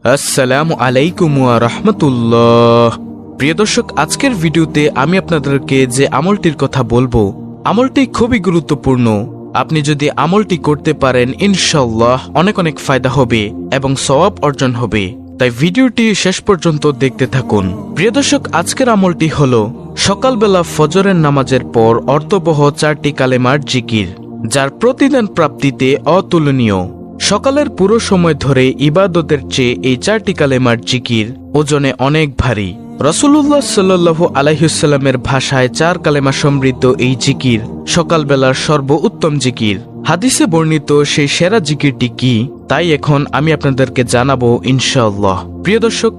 আসসালামু আলাইকুম ওয়া রাহমাতুল্লাহ। প্রিয় দর্শক, আজকের ভিডিওতে আমি আপনাদেরকে যে আমলটির কথা বলবো, আমলটি খুবই গুরুত্বপূর্ণ। আপনি যদি আমলটি করতে পারেন, ইনশাআল্লাহ অনেক অনেক ফায়দা হবে এবং সওয়াব অর্জন হবে। তাই ভিডিওটি শেষ পর্যন্ত দেখতে থাকুন। প্রিয় দর্শক, আজকের আমলটি হলো সকালবেলা ফজরের নামাজের পর অর্থবহ 4টি কালেমার জিকির, যার প্রতিদান প্রাপ্তিতে অতুলনীয়। সকালের পুরো সময় ধরে ইবাদতের চেয়ে এই 4টি কালেমার জিকির ওজনে অনেক ভারী। রাসূলুল্লাহ সাল্লাল্লাহু আলাইহি ওয়াসাল্লামের ভাষায় 4 কালেমা সমৃদ্ধ এই জিকির সকালবেলার সর্বোত্তম জিকির। হাদিসে বর্ণিত সেই সেরা জিকিরটি কি, তাই এখন আমি আপনাদেরকে জানাবো ইনশাআল্লাহ। প্রিয় দর্শক,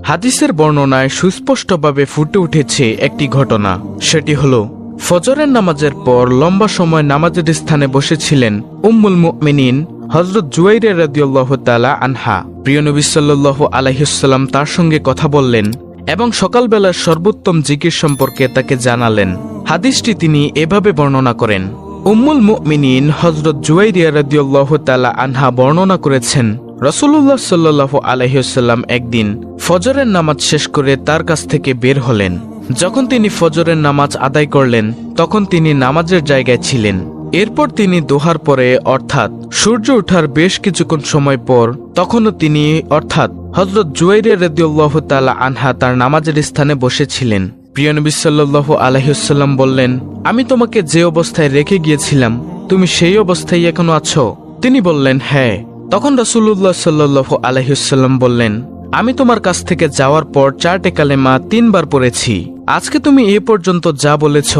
হাদিসের বর্ণনায় সুস্পষ্টভাবে ফুটে উঠেছে একটি ঘটনা। সেটি হলো ফজরের নামাজের পর লম্বা সময় নামাজের স্থানে বসেছিলেন উম্মুল মুমিনিন হযরত জুয়াইরা রাদিয়াল্লাহু তাআলা আনহা। প্রিয় নবী সাল্লাল্লাহু আলাইহি ওয়াসাল্লাম তার সঙ্গে কথা বললেন এবং সকালবেলার সর্বোত্তম জিকির সম্পর্কে তাকে জানালেন। হাদিসটি তিনি এভাবে বর্ণনা করেন। উম্মুল মুমিনিন হযরত জুয়াইরা রাদিয়াল্লাহু তাআলা আনহা বর্ণনা করেছেন, রাসূলুল্লাহ সাল্লাল্লাহু আলাইহি ওয়াসাল্লাম একদিন ফজরের নামাজ শেষ করে তার কাছ থেকে বের হলেন। যখন তিনি ফজরের নামাজ আদায় করলেন, তখন তিনি নামাজের জায়গায় ছিলেন। এরপর তিনি দোহার পরে অর্থাৎ সূর্য ওঠার বেশ কিছুক্ষণ সময় পর তখনও তিনি অর্থাৎ হযরত জুয়াইরা রাদিয়াল্লাহু তাআলা আনহা তার নামাজের স্থানে বসেছিলেন। প্রিয় নবী সাল্লাল্লাহু আলাইহি ওয়াসাল্লাম বললেন, আমি তোমাকে যে অবস্থায় রেখে গিয়েছিলাম, তুমি সেই অবস্থায় এখনো আছো? তিনি বললেন, হ্যাঁ। তখন রাসূলুল্লাহ সাল্লাল্লাহু আলাইহি ওয়াসাল্লাম বললেন, আমি তোমার কাছ থেকে যাওয়ার পর 4টি কালেমা 3 বার পড়েছি। আজকে তুমি এ পর্যন্ত যা বলেছ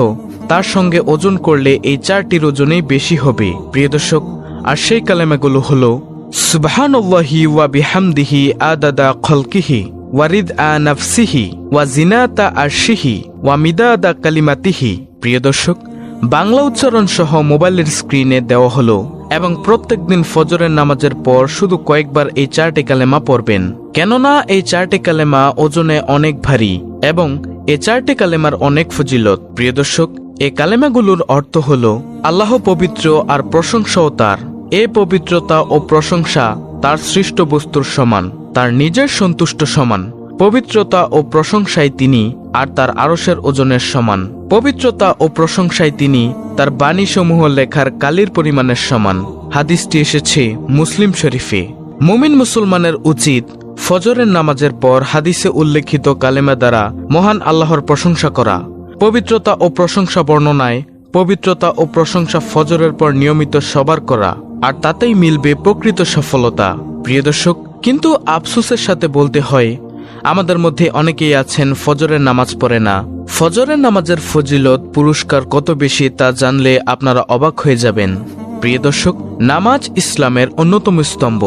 তার সঙ্গে ওজন করলে এই 4টির ওজনেই বেশি হবে। প্রিয় দর্শক, আর সেই কালেমাগুলো হলো সুবহানাল্লাহি ওয়া বিহামদিহি আদাদা খালকিহি ওয়া রিদআ নাফসিহি ওয়া জিনাতা আরশিহি ওয়া মিদাদা কালিমাতিহি। প্রিয় দর্শক, বাংলা উচ্চারণ সহ মোবাইলের স্ক্রিনে দেওয়া হলো এবং প্রত্যেকদিন ফজরের নামাজের পর শুধু কয়েকবার এই 4টি কালেমা পড়বেন, কেননা এই 4টি কালেমা ওজনে অনেক ভারী এবং এই 4টি কালেমার অনেক ফজিলত। প্রিয় দর্শক, এই কালেমাগুলোর অর্থ হলো আল্লাহ পবিত্র আর প্রশংসাও তার। এ পবিত্রতা ও প্রশংসা তার সৃষ্ট বস্তুর সমান, তার নিজের সন্তুষ্ট সমান। পবিত্রতা ও প্রশংসায় তিনি আর তার আরশের ওজনের সমান। পবিত্রতা ও প্রশংসায় তিনি তার বাণীসমূহ লেখার কালির পরিমাণের সমান। হাদিসটি এসেছে মুসলিম শরীফে। মুমিন মুসলমানের উচিত ফজরের নামাজের পর হাদিসে উল্লেখিত কালেমা দ্বারা মহান আল্লাহর প্রশংসা করা। পবিত্রতা ও প্রশংসা বর্ণনায় পবিত্রতা ও প্রশংসা ফজরের পর নিয়মিত সবার করা, আর তাতেই মিলবে প্রকৃত সফলতা। প্রিয় দর্শক, কিন্তু আফসোসের সাথে বলতে হয়, আমাদের মধ্যে অনেকেই আছেন ফজরের নামাজ পড়ে না। ফজরের নামাজের ফজিলত পুরস্কার কত বেশি তা জানলে আপনারা অবাক হয়ে যাবেন। প্রিয় দর্শক, নামাজ ইসলামের অন্যতম স্তম্ভ।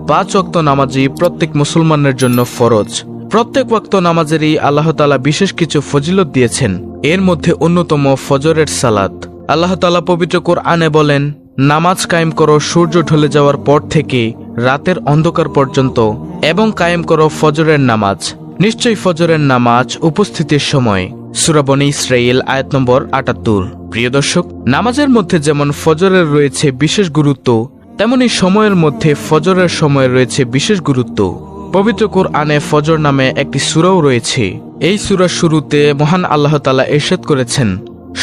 5 ওয়াক্ত নামাজই প্রত্যেক মুসলমানের জন্য ফরজ। প্রত্যেক ওয়াক্ত নামাজেরই আল্লাহ তাআলা বিশেষ কিছু ফজিলত দিয়েছেন। এর মধ্যে অন্যতম ফজরের সালাত। আল্লাহ তাআলা পবিত্র কোরআনে বলেন, নামাজ কায়েম করো সূর্য ঢলে যাওয়ার পর থেকে রাতের অন্ধকার পর্যন্ত এবং কায়েম করো ফজরের নামাজ। নিশ্চয়ই ফজরের নামাজ উপস্থিতির সময়। সূরা বনী ইসরাঈল আয়াত নম্বর 78। প্রিয় দর্শক, নামাজের মধ্যে যেমন ফজরের রয়েছে বিশেষ গুরুত্ব, তেমনি সময়ের মধ্যে ফজরের সময় রয়েছে বিশেষ গুরুত্ব। পবিত্র কোরআনে ফজর নামে একটি সূরাও রয়েছে। এই সূরার শুরুতে মহান আল্লাহ তাআলা ইরশাদ করেছেন,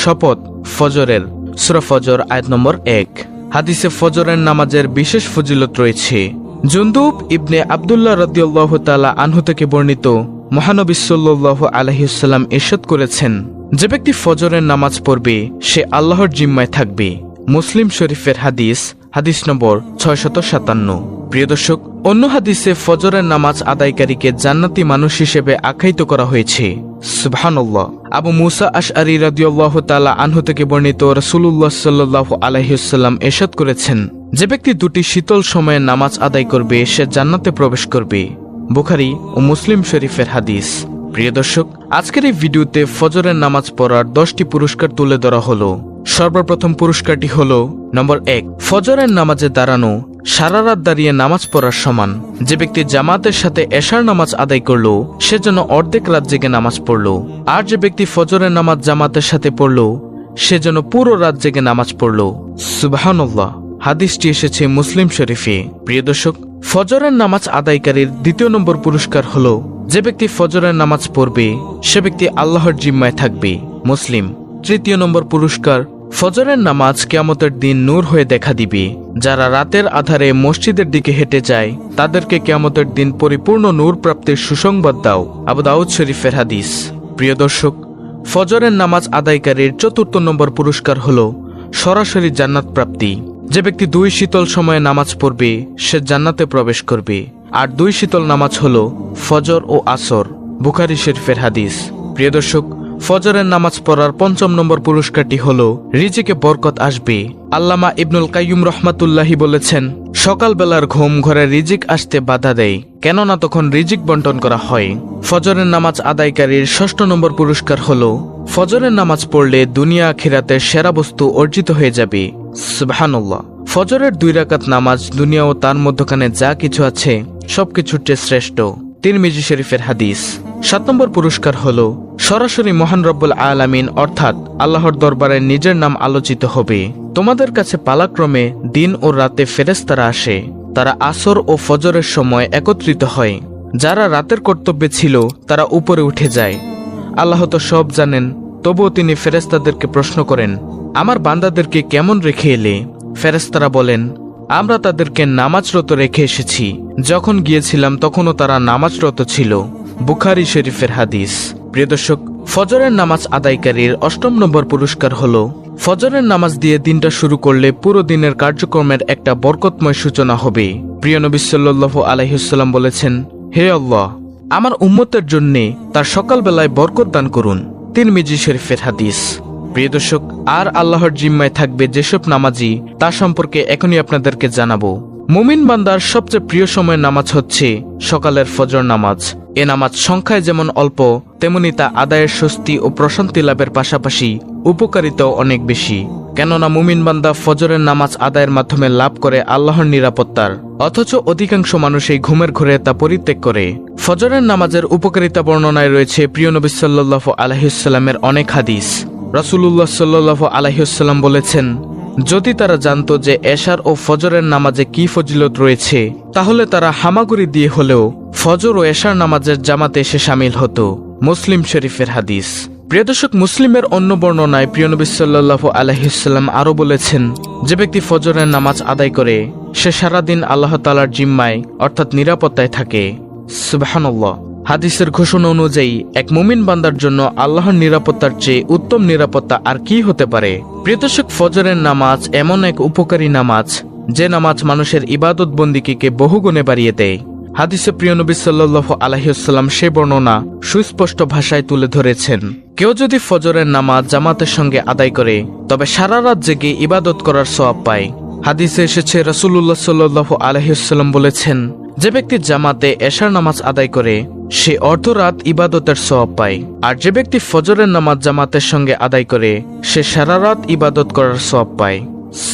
শপথ ফজরের। সূরা ফজর আয়াত নম্বর 1। হাদিসে ফজরের নামাজের বিশেষ ফজিলত রয়েছে। জুনদুব ইবনে আব্দুল্লাহ রাদিয়াল্লাহু তাআলা আনহু থেকে বর্ণিত, মহানবী সাল্লাল্লাহু আলাইহি ওয়াসাল্লাম ইরশাদ করেছেন, যে ব্যক্তি ফজরের নামাজ পড়বে সে আল্লাহর জিম্মায় থাকবে। মুসলিম শরীফের হাদিস, হাদিস নম্বর 657। প্রিয় দর্শক, অন্য হাদিসে ফজরের নামাজ আদায়কারীকে জান্নাতি মানুষ হিসেবে আখ্যায়িত করা হয়েছে। সুবহানাল্লাহ। আবু মুসা আশআরী রাদিয়াল্লাহু তাআলা আনহু থেকে বর্ণিত, রাসূলুল্লাহ সাল্লাল্লাহু আলাইহি ওয়াসাল্লাম ইরশাদ করেছেন, যে ব্যক্তি 2টি শীতল সময়ে নামাজ আদায় করবে সে জান্নাতে প্রবেশ করবে। বুখারী ও মুসলিম শরীফের হাদিস। প্রিয় দর্শক, আজকের এই ভিডিওতে ফজরের নামাজ পড়ার 10টি পুরস্কার তুলে ধরা হলো। সর্বপ্রথম পুরস্কারটি হলো নম্বর 1, ফজরের নামাজে দাঁড়ানো সারা রাত দাঁড়িয়ে নামাজ পড়ার সমান। যে ব্যক্তি জামাতের সাথে এশার নামাজ আদায় করলো সে যেন অর্ধেক রাত জেগে নামাজ পড়লো, আর যে ব্যক্তি ফজরের নামাজ জামাতের সাথে পড়লো সে যেন পুরো রাত জেগে নামাজ পড়লো। সুবহানাল্লাহ। হাদিসটি এসেছে মুসলিম শরীফে। প্রিয় দর্শক, ফজরের নামাজ আদায়কারীর দ্বিতীয় নম্বর পুরস্কার হলো যে ব্যক্তি ফজরের নামাজ পড়বে সে ব্যক্তি আল্লাহর জিম্মায় থাকবে। মুসলিম। তৃতীয় নম্বর পুরস্কার, ফজরের নামাজ কিয়ামতের দিন নূর হয়ে দেখা দিবে। যারা রাতের আধারে মসজিদের দিকে হেঁটে যায় তাদেরকে কিয়ামতের দিন পরিপূর্ণ নূর প্রাপ্তির সুসংবাদ দাও। আবু দাউদ শরীফের হাদিস। প্রিয় দর্শক, ফজরের নামাজ আদায়কারীর চতুর্থ নম্বর পুরস্কার হলো সরাসরি জান্নাত প্রাপ্তি। যে ব্যক্তি 2 শীতল সময়ে নামাজ পড়বে সে জান্নাতে প্রবেশ করবে। আর 2 শীতল নামাজ হলো ফজর ও আসর। বুখারী শরীফের হাদিস। প্রিয় দর্শক, ফজরের নামাজ পড়ার 5ম নম্বর পুরস্কারটি হলো রিজিকে বরকত আসবে। আল্লামা ইবনুল কাইয়ুম রহমাতুল্লাহি বলেছেন, সকালবেলার ঘুম ঘরে রিজিক আসতে বাধা দেয়, কেননা তখন রিজিক বন্টন করা হয়। ফজরের নামাজ আদায়কারীর 6ষ্ঠ নম্বর পুরস্কার হলো ফজরের নামাজ পড়লে দুনিয়া আখিরাতের সেরা বস্তু অর্জিত হয়ে যাবে। সুবহানাল্লাহ। ফজরের 2 রাকাত নামাজ দুনিয়া ও তার মধ্যখানে যা কিছু আছে সবকিছুর চেয়ে শ্রেষ্ঠ। তিরমিজি শরীফের হাদিস। 7 নম্বর পুরস্কার হলো সরাসরি মহান রব্বুল আলামিন অর্থাৎ আল্লাহর দরবারে নিজের নাম আলোচিত হবে। তোমাদের কাছে পালাক্রমে দিন ও রাতে ফেরেশতারা আসে। তারা আসর ও ফজরের সময় একত্রিত হয়। যারা রাতের কর্তব্যে ছিল তারা উপরে উঠে যায়। আল্লাহ তো সব জানেন, তবুও তিনি ফেরেশতাদেরকে প্রশ্ন করেন, আমার বান্দাদেরকে কেমন রেখে এলে? ফেরেশতারা বলেন, আমরা তাদেরকে নামাজরত রেখে এসেছি। যখন গিয়েছিলাম তখনও তারা নামাজরত ছিল। বুখারী শরীফের হাদিস। প্রিয় দর্শক, ফজরের নামাজ আদায়কারীর 8ম নম্বর পুরস্কার হলো ফজরের নামাজ দিয়ে দিনটা শুরু করলে পুরো দিনের কার্যক্রমের একটা বরকতময় সূচনা হবে। প্রিয় নবী সাল্লাল্লাহু আলাইহি ওয়াসাল্লাম বলেছেন, হে আল্লাহ, আমার উম্মতের জন্যে তার সকালবেলায় বরকত দান করুন। তিরমিজি শরীফের হাদিস। প্রিয় দর্শক, আর আল্লাহর জিম্মায় থাকবে যেসব নামাজি তা সম্পর্কে এখনই আপনাদেরকে জানাবো। মুমিন বান্দার সবচেয়ে প্রিয় সময়ের নামাজ হচ্ছে সকালের ফজর নামাজ। এ নামাজ সংখ্যায় যেমন অল্প তেমনি তা আদায়ের স্বস্তি ও প্রশান্তি লাভের পাশাপাশি উপকারিতাও অনেক বেশি। কেননা মুমিন বান্দা ফজরের নামাজ আদায়ের মাধ্যমে লাভ করে আল্লাহর নিরাপত্তার, অথচ অধিকাংশ মানুষ এই ঘুমের ঘোরে তা পরিত্যাগ করে। ফজরের নামাজের উপকারিতা বর্ণনায় রয়েছে প্রিয় নবী সাল্লাল্লাহু আলাইহি ওয়াসাল্লামের অনেক হাদিস। রাসূলুল্লাহ সাল্লাল্লাহু আলাইহি ওয়াসাল্লাম বলেছেন, যদি তারা জানতো যে এশার ও ফজরের নামাজে কি ফজিলত রয়েছে তাহলে তারা হামাগুড়ি দিয়ে হলেও ফজর ও এশার নামাজের জামাতে এসে শামিল হতো। মুসলিম শরীফের হাদিস। প্রিয় দর্শক, মুসলিমের অন্য বর্ণনায় প্রিয় নবী সাল্লাল্লাহু আলাইহি ওয়াসাল্লাম আরো বলেছেন, যে ব্যক্তি ফজরের নামাজ আদায় করে সে সারাদিন আল্লাহ তাআলার জিম্মায় অর্থাৎ নিরাপত্তায় থাকে। সুবহানাল্লাহ। হাদিসের ঘোষণা অনুযায়ী এক মুমিন বান্দার জন্য আল্লাহর নিরাপত্তার চেয়ে উত্তম নিরাপত্তা আর কি হতে পারে? প্রিয় দর্শক, ফজরের নামাজ এমন এক উপকারী নামাজ যে নামাজ মানুষের ইবাদত বন্দিকে বহুগুণে বাড়িয়ে দেয়। হাদিসে প্রিয় নবী সাল্লাল্লাহু আলাইহি ওয়াসাল্লাম সে বর্ণনা সুস্পষ্ট ভাষায় তুলে ধরেছেন। কেউ যদি ফজরের নামাজ জামাতের সঙ্গে আদায় করে তবে সারা রাত জেগে ইবাদত করার সওয়াব পায়। হাদিসে এসেছে রাসূলুল্লাহ সাল্লাল্লাহু আলাইহি ওয়াসাল্লাম বলেছেন, যে ব্যক্তি জামাতে এশার নামাজ আদায় করে সে অর্ধরাত ইবাদতের সওয়াব পায়। আর যে ব্যক্তি ফজরের নামাজ জামাতের সঙ্গে আদায় করে সে সারা রাত ইবাদত করার সওয়াব পায়।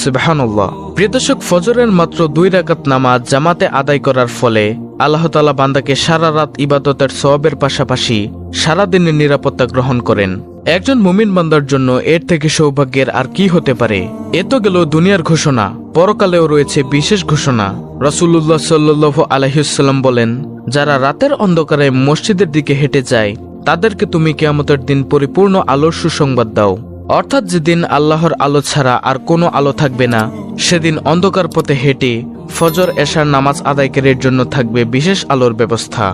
সুবহানাল্লাহ। প্রিয় দর্শক, ফজরের মাত্র 2 রাকাত নামাজ জামাতে আদায় করার ফলে আল্লাহ তাআলা বান্দাকে সারা রাত ইবাদতের সওয়াবের পাশাপাশি সারা দিনের নিরাপত্তা গ্রহণ করেন। একজন মুমিন বান্দার জন্য এর থেকে সৌভাগ্যের আর কি হতে পারে? এ তো গেল দুনিয়ার ঘোষণা, পরকালেও রয়েছে বিশেষ ঘোষণা। রাসূলুল্লাহ সাল্লাল্লাহু আলাইহি ওয়াসাল্লাম বলেন, যারা রাতের অন্ধকারে মসজিদের দিকে হেঁটে যায় তাদেরকে তুমি কিয়ামতের দিন পরিপূর্ণ আলোর সুসংবাদ দাও। অর্থাৎ যেদিন আল্লাহর আলো ছাড়া আর কোনো আলো থাকবে না, সেদিন অন্ধকার পথে হেঁটে ফজর এশার নামাজ আদায়কারীর জন্য থাকবে বিশেষ আলোর ব্যবস্থা।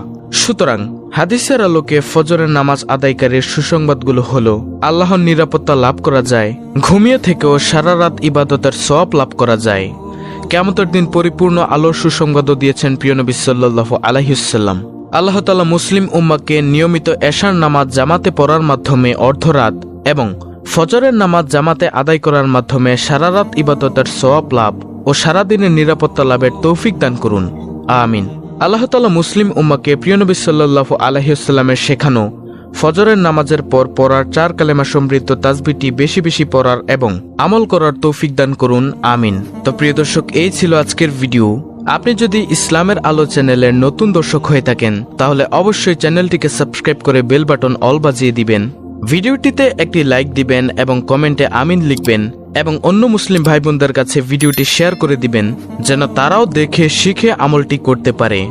সুতরাং হাদিসের আলোকে ফজরের নামাজ আদায়কারীর সুসংবাদগুলো হলো আল্লাহর নিরাপত্তা লাভ করা যায়, ঘুমিয়ে থেকেও সারা রাত ইবাদতের সওয়াব লাভ করা যায়। কিয়ামতের দিন পরিপূর্ণ আলোর সুসংবাদও দিয়েছেন প্রিয় নবী সাল্লাল্লাহু আলাইহি ওয়াসাল্লাম। আল্লাহ তাআলা মুসলিম উম্মাহকে নিয়মিত এশার নামাজ জামাতে পড়ার মাধ্যমে অর্ধরাত এবং ফজরের নামাজ জামাতে আদায় করার মাধ্যমে সারা রাত ইবাদতের সওয়াব লাভ ও সারাদিনের নিরাপত্তা লাভের তৌফিক দান করুন। আমিন। আল্লাহ তাআলা মুসলিম উম্মাহকে প্রিয় নবী সাল্লাল্লাহু আলাইহি ওয়াসাল্লামের শেখানো ফজরের নামাজের পর পড়ার 4 কালেমা সমৃদ্ধ তাসবিহটি বেশি বেশি পড়ার এবং আমল করার তৌফিক দান করুন। আমিন। তো প্রিয় দর্শক, এই ছিল আজকের ভিডিও। আপনি যদি ইসলামের আলো চ্যানেলের নতুন দর্শক হয়ে থাকেন তাহলে অবশ্যই চ্যানেলটিকে সাবস্ক্রাইব করে বেল বাটন অল বাজিয়ে দিবেন। ভিডিওটিতে একটি লাইক দিবেন এবং কমেন্টে আমিন লিখবেন এবং অন্য মুসলিম ভাই বোনদের কাছে ভিডিওটি শেয়ার করে দিবেন যেন তারাও দেখে শিখে আমলটি করতে পারে।